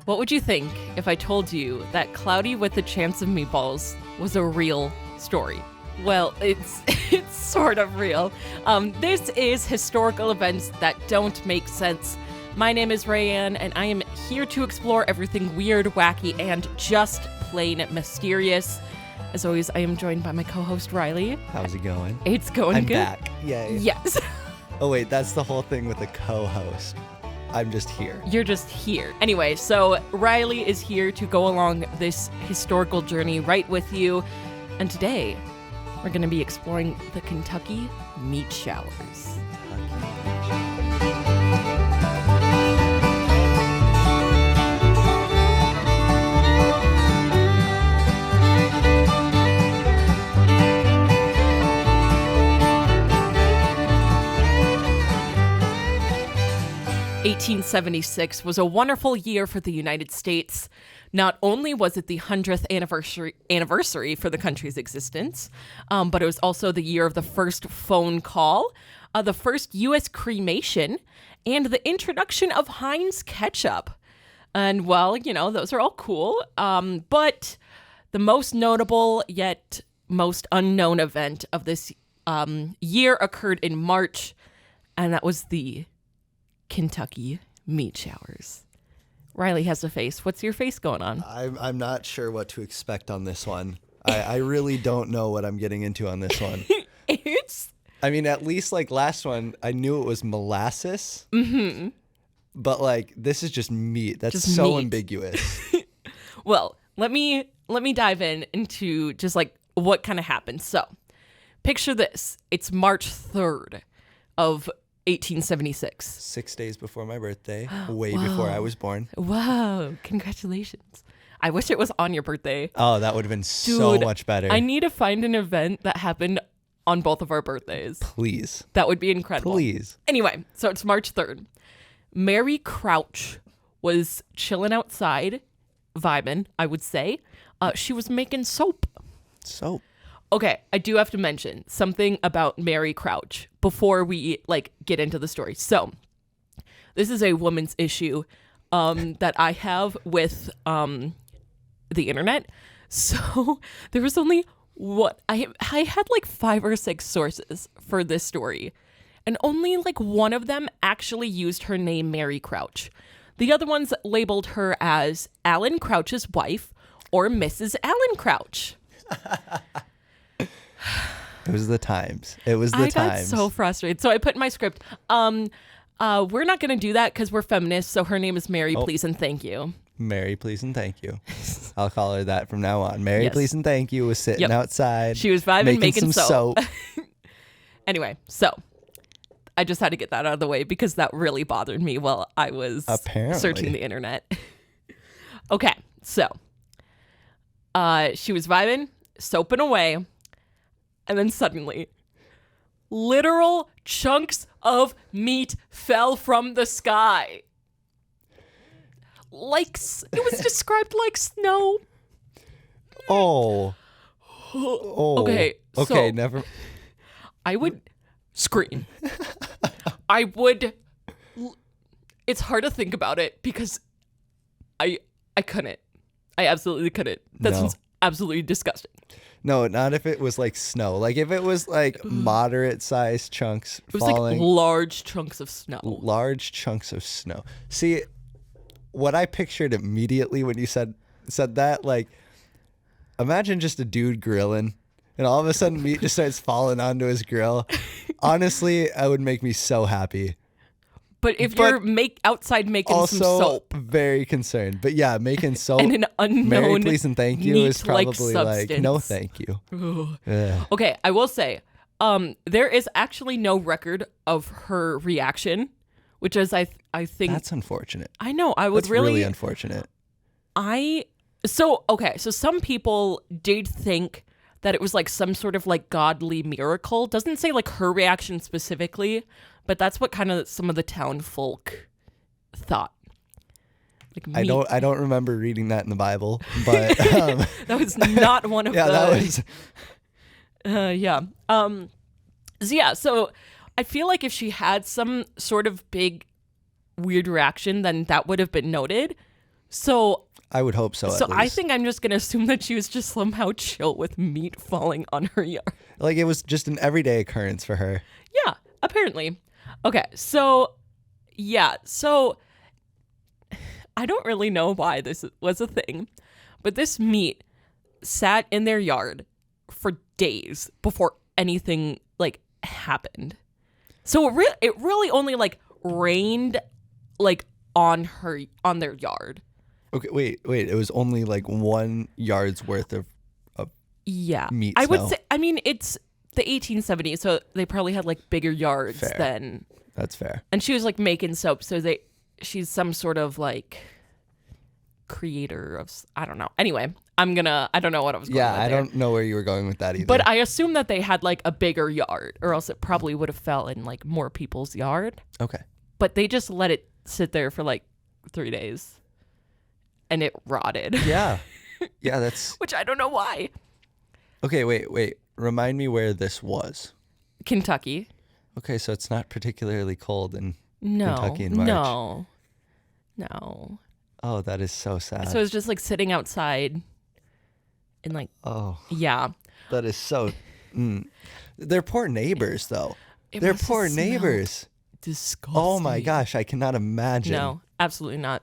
What would you think if I told you that Cloudy with a Chance of Meatballs was a real story? Well, it's sort of real. This is historical events that don't make sense. My name is Raeann, and I am here to explore everything weird, wacky, and just plain mysterious. As always, I am joined by my co-host, Riley. How's it going? It's going I'm good. back. Yay. Yes. Oh, wait, that's the whole thing with the co-host. I'm just here. You're just here. Anyway, so Riley is here to go along this historical journey right with you. And today, we're going to be exploring the Kentucky meat showers. 1876 was a wonderful year for the United States. Not only was it the 100th anniversary for the country's existence, but it was also the year of the first phone call, the first U.S. cremation, and the introduction of Heinz ketchup. And, well, you know, those are all cool. But the most notable yet most unknown event of this year occurred in March, and that was the Kentucky meat showers. Riley has a face. What's your face going on? I'm not sure what to expect on this one. I really don't know what I'm getting into on this one. I mean, at least like last one, I knew it was molasses. Mm-hmm. But like this is just meat. That's just so meat. Ambiguous. Well, let me dive into just like what kind of happened. So, picture this. It's March 3rd of 1876. 6 days before my birthday, way before I was born. Wow, congratulations. I wish it was on your birthday. Oh, that would have been so much better. I need to find an event that happened on both of our birthdays. Please. That would be incredible. Please. Anyway, so it's March 3rd. Mary Crouch was chilling outside, vibing, I would say. She was making soap. Soap. Okay, I do have to mention something about Mary Crouch before we get into the story. So, this is a woman's issue that I have with the internet. So, there was only I had like 5 or 6 sources for this story, and only like one of them actually used her name Mary Crouch. The other ones labeled her as Alan Crouch's wife or Mrs. Alan Crouch. It was the times. It was the times. I got so frustrated. So I put in my script, we're not going to do that because we're feminists. So her name is Mary, please and thank you. Mary, please and thank you. I'll call her that from now on. Mary, yes. Please and thank you was sitting outside. She was vibing, making some soap. Anyway, so I just had to get that out of the way because that really bothered me while I was searching the internet. Okay, so she was vibing, soaping away. And then suddenly, literal chunks of meat fell from the sky. It was described like snow. Oh. Okay, so never. I would scream. It's hard to think about it because I couldn't. I absolutely couldn't. That sounds absolutely disgusting. No, not if it was like snow. Like if it was like moderate sized chunks falling. It was like large chunks of snow. Large chunks of snow. See, what I pictured immediately when you said that, like, imagine just a dude grilling and all of a sudden meat just starts falling onto his grill. Honestly, that would make me so happy. But if you're outside making some soap. Very concerned. But yeah, making soap. And an unknown Mary, please and thank you is probably substance. like, no thank you. Okay, I will say, there is actually no record of her reaction, which is, I think... That's unfortunate. I know, That's really unfortunate. So some people did think that it was like some sort of like godly miracle. Doesn't say like her reaction specifically, but that's what kind of some of the town folk thought. Like I don't remember reading that in the Bible, but that was not one of those. That was So I feel like if she had some sort of big weird reaction, then that would have been noted. So I would hope so. So at least. I think I'm just going to assume that she was just somehow chill with meat falling on her yard. like it was just an everyday occurrence for her. Yeah, apparently. Okay, so yeah, so I don't really know why this was a thing, but this meat sat in their yard for days before anything like happened. So it really only like rained like on their yard. Okay, wait. It was only like 1 yard's worth of Yeah. meat I would smell. say, I mean, it's the 1870s, so they probably had like bigger yards Fair. then. That's fair. And she was like making soap, so she's some sort of like creator of, I don't know. Anyway, I don't know what I was going with I there. don't know where you were going with that either. But I assume that they had like a bigger yard, or else it probably would have fell in like more people's yard. Okay. But they just let it sit there for like 3 days. And it rotted. Yeah. Yeah, that's... Which I don't know why. Okay, wait. Remind me where this was. Kentucky. Okay, so it's not particularly cold in No. Kentucky in March. No. Oh, that is so sad. So it was just like sitting outside and like, Oh, yeah. that is so... They're poor neighbors, though. It They're must have poor smelled neighbors. Disgusting. Oh my gosh, I cannot imagine. No, absolutely not.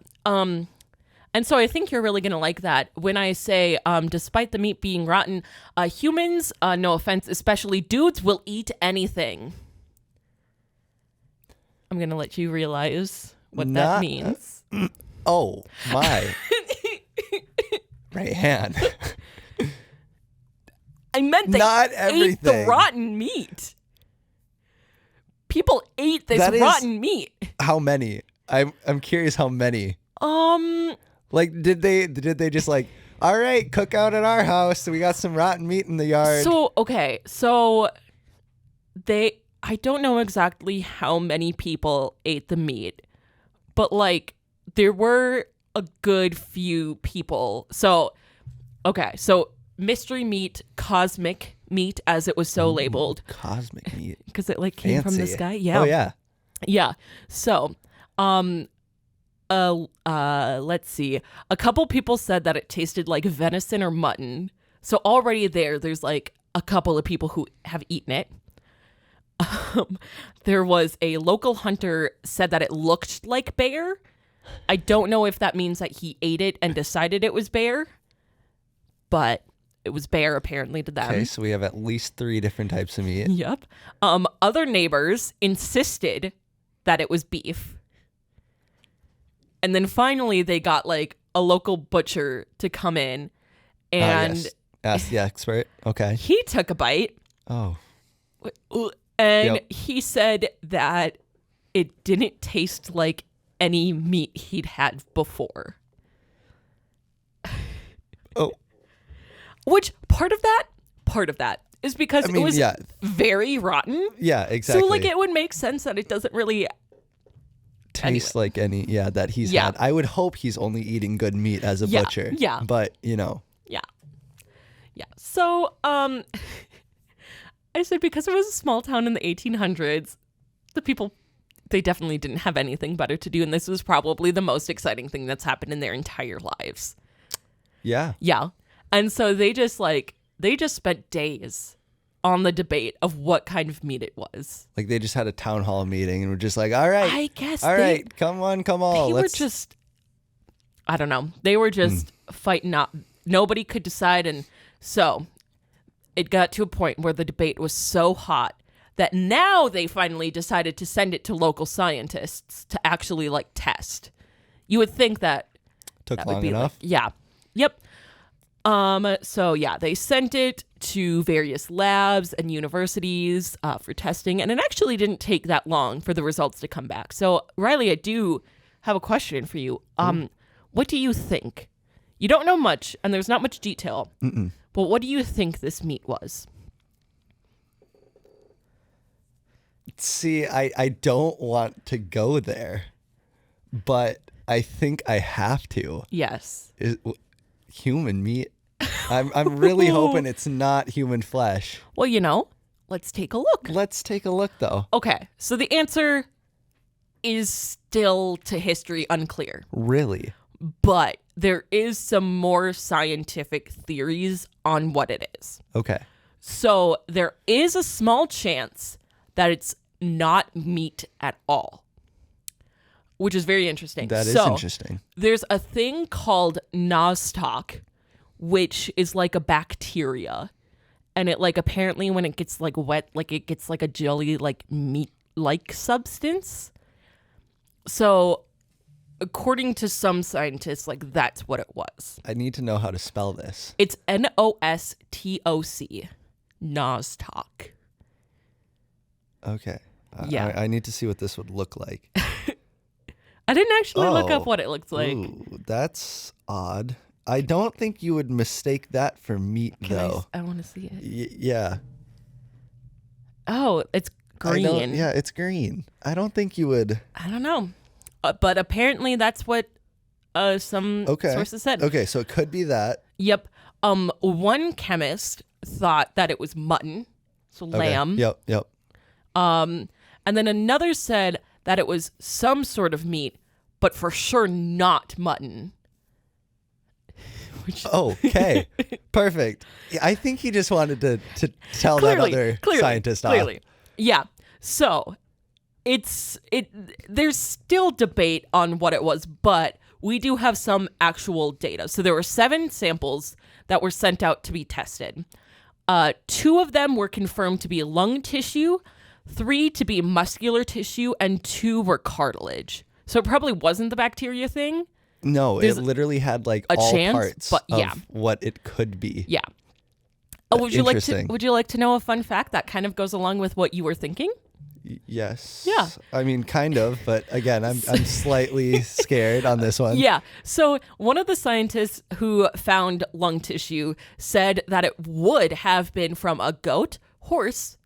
And so I think you're really going to like that when I say, despite the meat being rotten, humans, no offense, especially dudes, will eat anything. I'm going to let you realize what that means. Oh, my. Raeann. I meant they Not ate everything. the rotten meat. People ate this That is- rotten meat. How many? I'm curious how many. Like, did they just like, all right, cook out at our house. We got some rotten meat in the yard. So, okay. So I don't know exactly how many people ate the meat, but like there were a good few people. So, okay. So mystery meat, cosmic meat, as it was so labeled. Cosmic meat. Because it like came from the Fancy. sky. Yeah. Oh, yeah. Yeah. So, let's see. A couple people said that it tasted like venison or mutton. So already there's like a couple of people who have eaten it. There was a local hunter said that it looked like bear. I don't know if that means that he ate it and decided it was bear, but it was bear apparently to them. Okay, so we have at least 3 different types of meat. Yep. Other neighbors insisted that it was beef. And then finally they got like a local butcher to come in and Yes. Ask the expert. Okay. he took a bite Oh. and Yep. he said that it didn't taste like any meat he'd had before. Oh. Which part of that is because I mean, it was yeah. very rotten. Yeah, exactly. So like it would make sense that it doesn't really taste like any that he's Yeah. had. I would hope he's only eating good meat as a Yeah, butcher. yeah. But, Yeah. So, I said because it was a small town in the 1800s, the people, they definitely didn't have anything better to do. And this was probably the most exciting thing that's happened in their entire lives. Yeah. Yeah. And so they just spent days on the debate of what kind of meat it was. Like they just had a town hall meeting and were just like, all right. I guess All right, come on. They were Let's just, I don't know. They were just fighting up. Nobody could decide. And so it got to a point where the debate was so hot that now they finally decided to send it to local scientists to actually like test. You would think that took that long would be enough. like, yeah. Yep. So yeah, they sent it to various labs and universities for testing, and it actually didn't take that long for the results to come back. So Riley, I do have a question for you. What do you think? You don't know much, and there's not much detail. But what do you think this meat was? See, I don't want to go there, but I think I have to. Yes. Human meat. I'm really hoping it's not human flesh. Well, let's take a look. Let's take a look, though. Okay, so the answer is still to history unclear. Really? but there is some more scientific theories on what it is. Okay. So there is a small chance that it's not meat at all, which is very interesting. That is interesting. There's a thing called nostoc, which is like a bacteria. And it like apparently when it gets like wet, like it gets like a jelly like meat-like substance. So according to some scientists, like that's what it was. I need to know how to spell this. It's Nostoc. Nostoc. Okay. Yeah. I need to see what this would look like. I didn't actually look up what it looked like. Ooh, that's odd. I don't think you would mistake that for meat, though. I want to see it. Yeah. Oh, it's green. Yeah, it's green. I don't think you would. I don't know. But apparently that's what some sources said. Okay, so it could be that. Yep. One chemist thought that it was mutton, so lamb. Yep. And then another said that it was some sort of meat, but for sure not mutton. Okay, perfect. I think he just wanted to tell that other scientist off. Yeah. So there's still debate on what it was, but we do have some actual data. So there were 7 samples that were sent out to be tested. 2 of them were confirmed to be lung tissue, 3 to be muscular tissue, and 2 were cartilage. So it probably wasn't the bacteria thing. No, it literally had like all parts of what it could be. Yeah. Would you like to know a fun fact that kind of goes along with what you were thinking? Yes. Yeah. I mean, kind of, but again, I'm slightly scared on this one. Yeah. So one of the scientists who found lung tissue said that it would have been from a goat, horse,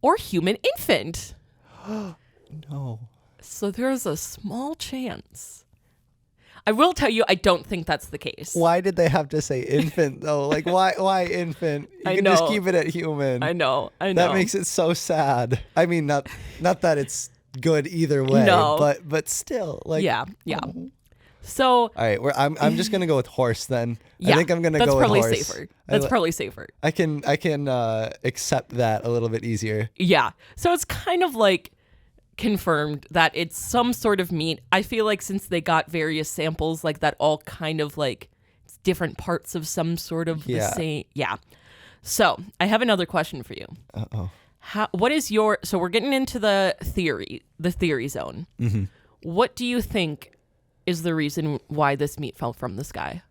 or human infant. No. So there's a small chance. I will tell you, I don't think that's the case. Why did they have to say infant though? Like why infant? You can just keep it at human. I know. That makes it so sad. I mean, not that it's good either way, but still, like yeah. So all right, I'm just gonna go with horse then. Yeah, I think I'm gonna go with horse. That's probably safer. I can accept that a little bit easier. Yeah. So it's kind of like confirmed that it's some sort of meat. I feel like since they got various samples like that, all kind of like it's different parts of some sort of the same. Yeah. So I have another question for you. Uh-oh. What is your? So we're getting into the theory zone. Mm-hmm. What do you think is the reason why this meat fell from the sky?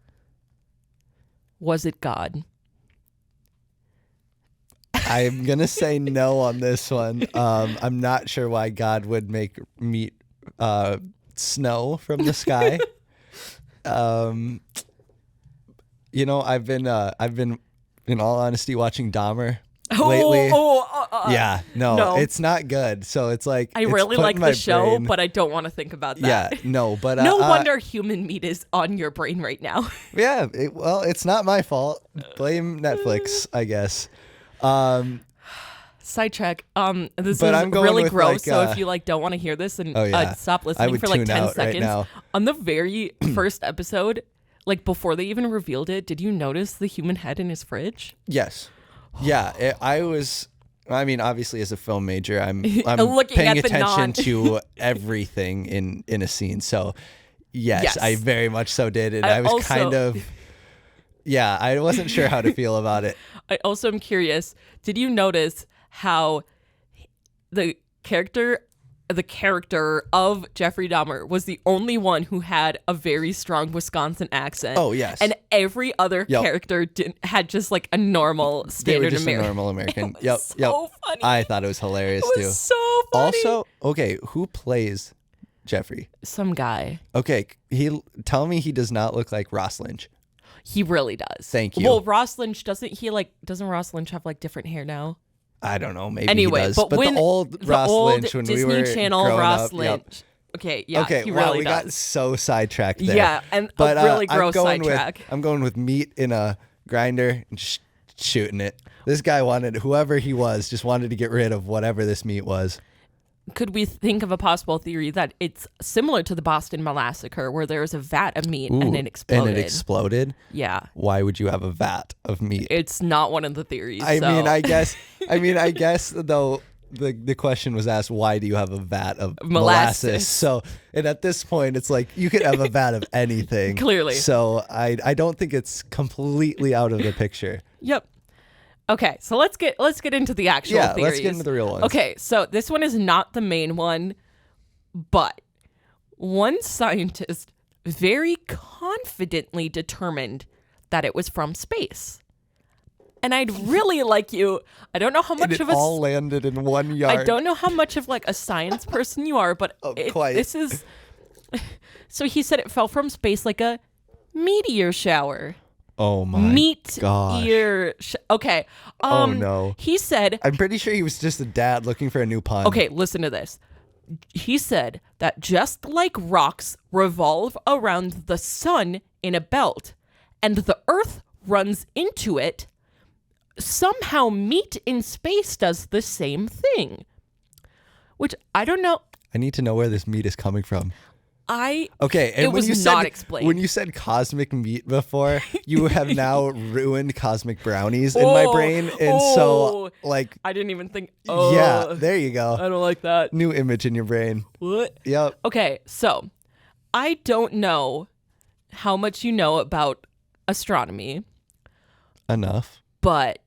Was it God? I'm going to say no on this one. I'm not sure why God would make meat snow from the sky. You know, I've been in all honesty watching Dahmer lately. Yeah, no, it's not good. So it's like I really like the show, but I don't want to think about that. Yeah, no, but no wonder human meat is on your brain right now. Yeah, well, it's not my fault. Blame Netflix, I guess. Sidetrack. This is really gross. So if you like don't want to hear this and stop listening for like 10 seconds. Right on the very first episode, like before they even revealed it, did you notice the human head in his fridge? Yes. Yeah. I mean, obviously, as a film major, I'm paying attention to everything in a scene. So, yes, I very much so did, and I was also kind of. Yeah, I wasn't sure how to feel about it. I also am curious. Did you notice how the character of Jeffrey Dahmer was the only one who had a very strong Wisconsin accent? Oh, yes. And every other character had just like a normal standard American. A normal American. It was so funny. I thought it was hilarious too. It was so funny. Also, okay, who plays Jeffrey? Some guy. Okay, tell me he does not look like Ross Lynch. He really does. Thank you. Well, Ross Lynch doesn't Ross Lynch have like different hair now? I don't know. Maybe he does. But when the old Ross Lynch when Disney we were Channel growing Ross up, Lynch. Yep. Okay, yeah. Okay, he wow, really we does. got so sidetracked there. Yeah, and a really gross sidetrack. I'm going with meat in a grinder and just shooting it. This guy whoever he was, just wanted to get rid of whatever this meat was. could we think of a possible theory that it's similar to the Boston Massacre, where there was a vat of meat and it exploded? And it exploded? Yeah. Why would you have a vat of meat? It's not one of the theories. I mean, I guess though the question was asked, why do you have a vat of molasses? So, and at this point, it's like you could have a vat of anything. Clearly. So I don't think it's completely out of the picture. Yep. Okay, so let's get into the actual theories. Let's get into the real ones. Okay, so this one is not the main one, but one scientist very confidently determined that it was from space. And I'd really like you, I don't know how much of all landed in one yard. I don't know how much of like a science person you are, but this is, so he said it fell from space like a meteor shower. Oh my gosh. Okay. Oh no. He said, I'm pretty sure he was just a dad looking for a new pun. Okay, listen to this. He said that just like rocks revolve around the sun in a belt and the earth runs into it, somehow meat in space does the same thing. Which I don't know. I need to know where this meat is coming from. Okay, and it was not explained. When you said cosmic meat before, you have now ruined cosmic brownies in my brain, and so like I didn't even think. Yeah, there you go. I don't like that. New image in your brain. What? Yep. Okay, so I don't know how much you know about astronomy. Enough. But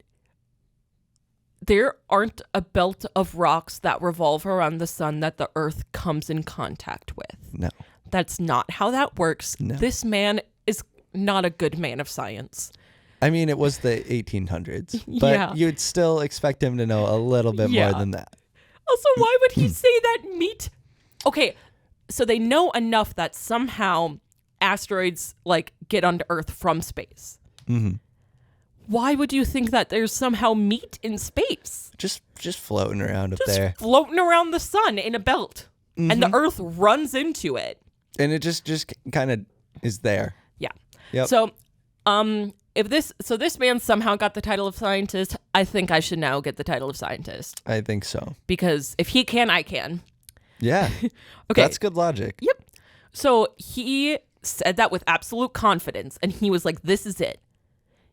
there aren't a belt of rocks that revolve around the sun that the earth comes in contact with. No. That's not how that works. No. This man is not a good man of science. I mean, it was the 1800s, but you'd still expect him to know a little bit more than that. Also, why would he say that meat? Okay, so they know enough that somehow asteroids like get onto Earth from space. Mm-hmm. Why would you think that there's somehow meat in space? Just floating around up there. Floating around the sun in a belt. Mm-hmm. And the Earth runs into it. And it just kind of is there. Yeah. Yep. So, this man somehow got the title of scientist, I think I should now get the title of scientist. I think so. Because if he can, I can. Yeah. Okay. That's good logic. Yep. So he said that with absolute confidence, and he was like, this is it.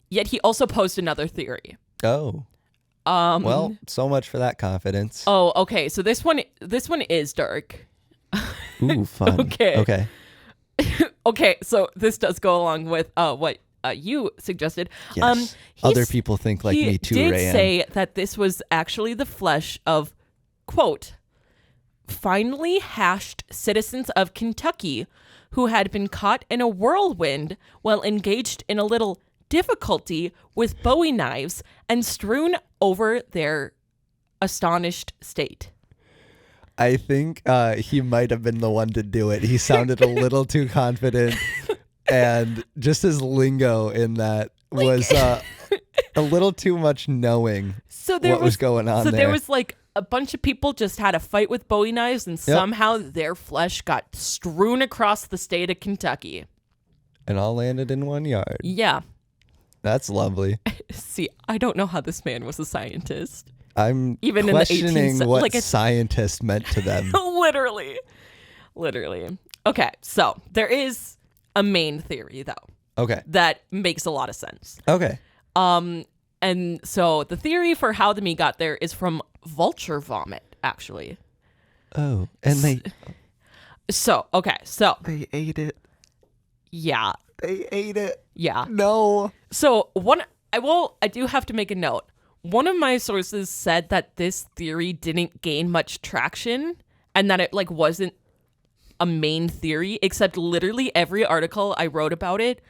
Yet he also posed another theory. Oh. Well, so much for that confidence. Oh, okay. So this one is dark. Ooh, fun. Okay. Okay, so this does go along with what you suggested. Yes. Other people think like me too, Raeann. He did say that this was actually the flesh of, quote, finely hashed citizens of Kentucky who had been caught in a whirlwind while engaged in a little difficulty with Bowie knives and strewn over their astonished state. I think he might have been the one to do it. He sounded a little too confident, and just his lingo in that was a little too much knowing what was going on there. So there was like a bunch of people just had a fight with Bowie knives, and somehow their flesh got strewn across the state of Kentucky. And all landed in one yard. Yeah. That's lovely. See, I don't know how this man was a scientist. I'm even questioning in the what scientist meant to them. Literally. Okay, so there is a main theory, though. Okay. That makes a lot of sense. Okay. And so the theory for how the meat got there is from vulture vomit, actually. Oh, and they ate it. Yeah. They ate it. Yeah. No. So I do have to make a note. One of my sources said that this theory didn't gain much traction and that it like wasn't a main theory, except literally every article I wrote about it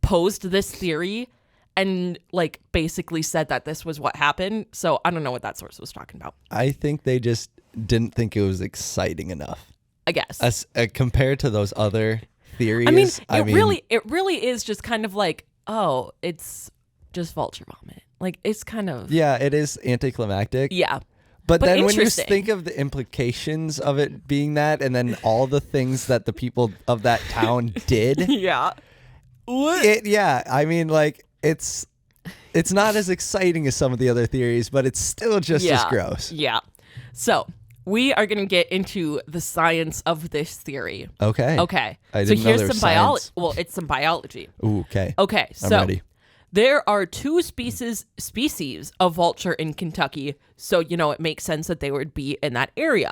posed this theory and like basically said that this was what happened. So I don't know what that source was talking about. I think they just didn't think it was exciting enough. I guess. As compared to those other theories. I mean, it really is just kind of like, oh, it's just vulture vomit. Like, it's kind of... Yeah, it is anticlimactic. Yeah. But then when you think of the implications of it being that, and then all the things that the people of that town did... Yeah. I mean, like, it's not as exciting as some of the other theories, but it's still just as gross. Yeah. So, we are going to get into the science of this theory. Okay. Okay. I didn't know there was biology. science. Well, it's some biology. Ooh, okay. Okay. I'm So ready. there are two species of vulture in Kentucky. So, it makes sense that they would be in that area.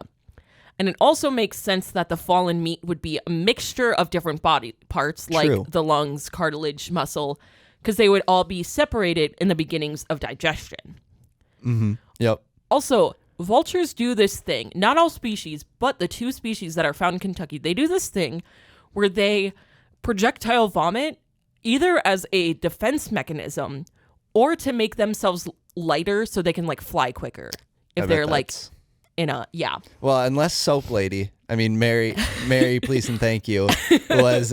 And it also makes sense that the fallen meat would be a mixture of different body parts, like True. the lungs, cartilage, muscle, because they would all be separated in the beginnings of digestion. Mm-hmm. Yep. Also, vultures do this thing, not all species, but the two species that are found in Kentucky, they do this thing where they projectile vomit either as a defense mechanism or to make themselves lighter so they can fly quicker. If they're Well, unless Soap Lady, Mary, please and thank you, was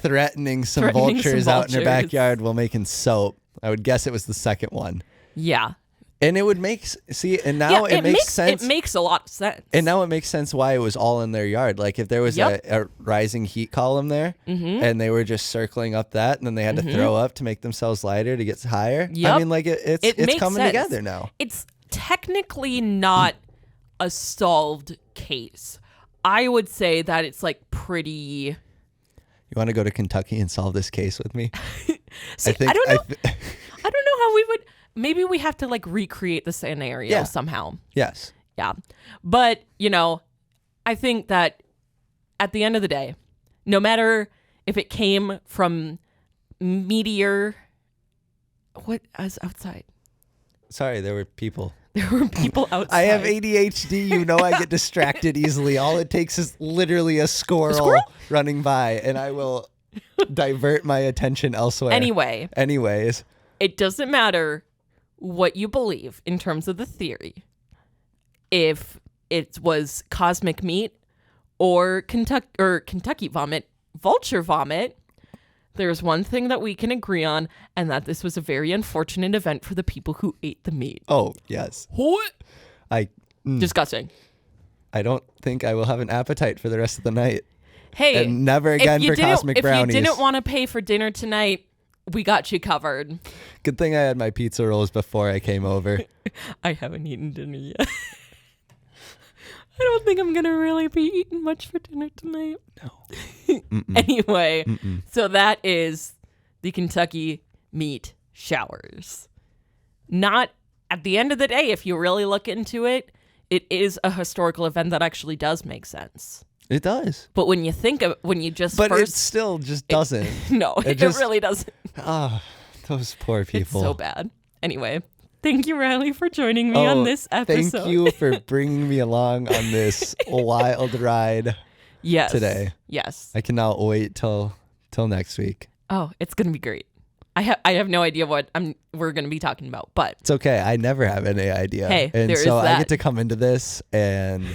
threatening some vultures out in her backyard while making soap. I would guess it was the second one. Yeah. And it would make it makes sense. It makes a lot of sense. And now it makes sense why it was all in their yard. Like if there was a rising heat column there, and they were just circling up that, and then they had to throw up to make themselves lighter to get higher. Yep. It's coming together now. It's technically not a solved case. I would say that it's pretty. You want to go to Kentucky and solve this case with me? See, I don't know. I don't know how we would. Maybe we have to recreate the scenario somehow. Yes. Yeah. But, I think that at the end of the day, no matter if it came from meteor, what is outside? Sorry, there were people. There were people outside. I have ADHD. I get distracted easily. All it takes is literally a squirrel running by, and I will divert my attention elsewhere. Anyways. It doesn't matter what you believe in terms of the theory. If it was cosmic meat or Kentucky vomit, vulture vomit, there's one thing that we can agree on, and that this was a very unfortunate event for the people who ate the meat. Oh, yes. What? Disgusting. I don't think I will have an appetite for the rest of the night. Hey, and never again for cosmic brownies. If you didn't want to pay for dinner tonight, we got you covered. Good thing I had my pizza rolls before I came over. I haven't eaten dinner yet. I don't think I'm going to really be eating much for dinner tonight. No. Anyway, so that is the Kentucky meat showers. Not at the end of the day, if you really look into it, it is a historical event that actually does make sense. It does. But when you think of it still just doesn't. No, it really doesn't. Oh, those poor people. It's so bad. Anyway, thank you, Riley, for joining me on this episode. Thank you for bringing me along on this wild ride today. Yes. I cannot wait till next week. Oh, it's going to be great. I have no idea what we're going to be talking about, but it's okay. I never have any idea. Hey, and there so is that. I get to come into this and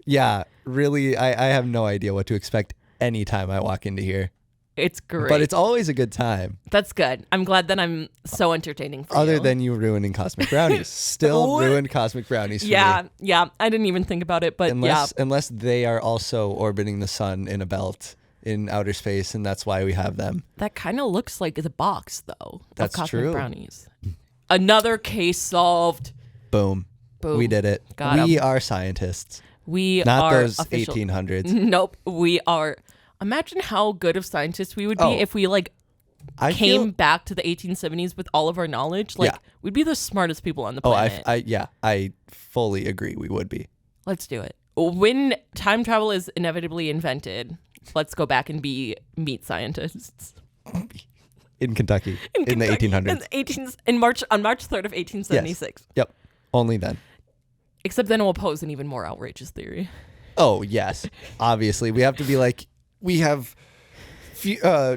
yeah, really, I have no idea what to expect anytime I walk into here. It's great. But it's always a good time. That's good. I'm glad that I'm so entertaining for Other you. than you ruining cosmic brownies. Still ruined cosmic brownies for me. Yeah. I didn't even think about it, but Unless they are also orbiting the sun in a belt in outer space, and that's why we have them. That kind of looks like the box, though, that's of cosmic true. brownies. Another case solved. Boom. We did it. We are scientists. We Not are those official. 1800s. Nope. We are. Imagine how good of scientists we would be if we came back to the 1870s with all of our knowledge. We'd be the smartest people on the planet. I fully agree. We would be. Let's do it. When time travel is inevitably invented, let's go back and be meat scientists. In Kentucky. In the 1800s. On March 3rd of 1876. Yes. Yep. Only then. Except then it will pose an even more outrageous theory. Oh, yes. Obviously. We have to be like, we have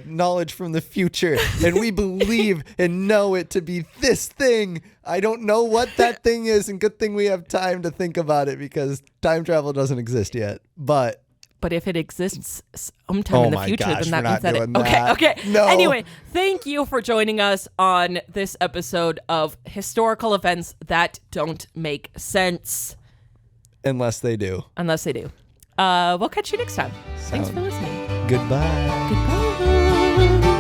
knowledge from the future, and we believe and know it to be this thing. I don't know what that thing is, and good thing we have time to think about it because time travel doesn't exist yet. But if it exists sometime in the future, then that means that that. Okay. No. Anyway, thank you for joining us on this episode of Historical Events That Don't Make Sense. Unless they do. We'll catch you next time. Thanks for listening. Goodbye. Goodbye.